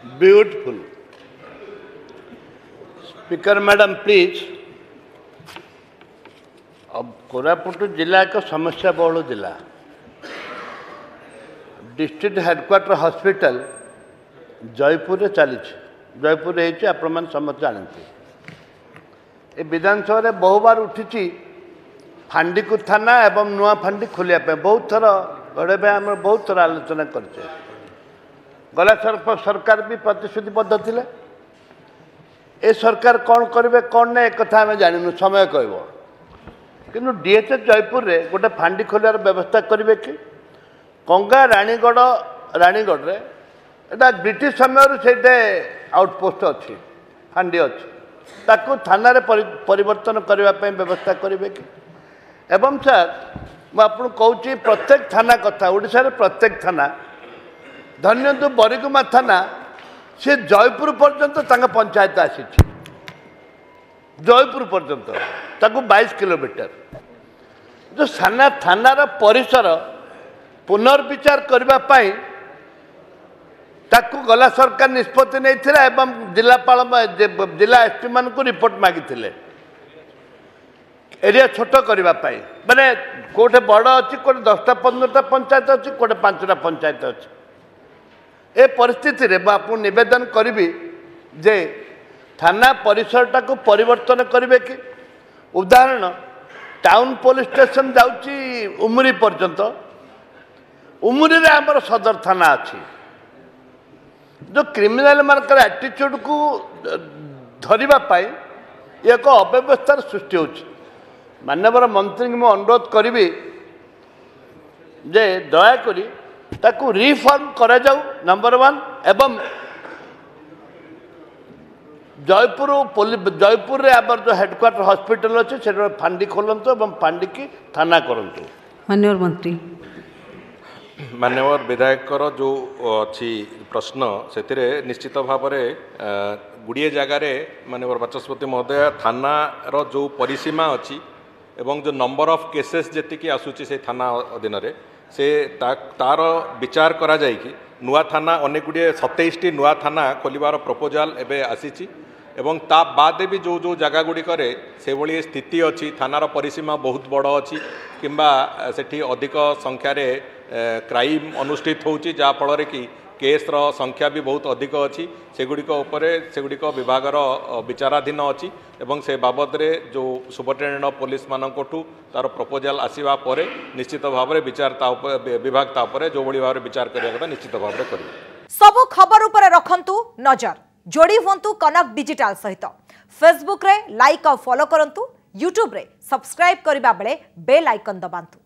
Beautiful. Speaker Madam, please. अब कोरापुट जिला एक समस्या बहुल जिला डिस्ट्रिक्ट हेडक्वार्टर हॉस्पिटल जयपुर चली जयपुर आपण समस्त जानते ये विधानसभा रे बहु बार उठी फांडीकु थाना एवं नुआ फांडी खोलिया बहुत थर गड़े आम बहुत थर आलोचना करचे गला सरकार भी प्रतिश्रुतिबद्ध थिले ए सरकार कौन करेंगे कौन ना एक कथा आम जानू समय कहब किंतु डीएचएस जयपुर रे गोटे फांडी खोलियार व्यवस्था करेंगे कि कंगा रानीगढ़ रे एटा ब्रिटिश समय से आउटपोस्ट अच्छी फांडी अच्छी ताकू थाना रे परिवर्तन करने व्यवस्था करेंगे कि एवं सर मुझे कहूँ प्रत्येक थाना कथा ओडिशा रे प्रत्येक थाना धन्यतु बरिगुमा थाना सी जयपुर पर्यंत पंचायत आसी जयपुर पर्यंत 22 किलोमीटर जो साना थानार परिसर पुनर्विचार करने ताकू गला सरकार निष्पत्ति नहीं एवं जिलापाल जिला एसपी मान को रिपोर्ट मागिथिले एरिया छोट करने माने कोटे बड़ अच्छी कोटे 10टा 15टा पंचायत अच्छी कोटे 5टा पंचायत अच्छी ए परिस्थिति रे आपको निवेदन करी जे थाना परिसरटा को परिवर्तन करेंगे कि उदाहरण टाउन पुलिस स्टेशन जाऊँगी उमुरी पर्यंत उमुरी रे आमर सदर थाना अच्छी जो क्रिमिनाल मानकर एटीट्यूड को धरवाई एक अव्यवस्थार सृष्टि हो माननीय मंत्री को अनुरोध करी जे दयाकोरी ताकू रिफॉर्म करा जाऊ नंबर 1 एवं जयपुर रे आबर जो हेडक्वार्टर हॉस्पिटल अच्छे से फांडी खोलतु एवं फांडी की थाना करंतु। माननीय मंत्री माननीय विधायक जो अच्छी प्रश्न से निश्चित भाव में गुड़िए जगार माननीय बाचस्पति महोदय थानार जो परिसीमा अच्छी एवं जो नंबर ऑफ केसेस जी आसूची से थाना अधीन से तार विचार करा जाए कि नुआ थाना अनेक गुड़िए 27टी नुआ थाना खोलिबार प्रपोजाल एबे आसीची एवं ता बाद भी जो जो जगह गुड़िक से भली स्थिति अच्छी थानार परिसीमा बहुत बड़ अच्छी किंबा सेठी अधिक संख्यार क्राइम अनुष्ठित होची जा फल कि केस्र संख्या भी बहुत अधिक अच्छी सेगुड़िक विभागर विचाराधीन अच्छी एवं से बाबद रे जो सुपरिटेडेंट ऑफ पुलिस मानकठू तार प्रपोजाल आसीबा परे निश्चित भाव में विचार विभाग तापर जो भली भाव विचार करिया कथा निश्चित भाव में करिवे। सब खबर उपर रखंतु नजर जोड़ी हुंतु कनक डिजिटल सहित फेसबुक रे लाइक और फॉलो करंतु यूट्यूब रे सब्सक्राइब करबा बेले बेल आइकन दबांतु।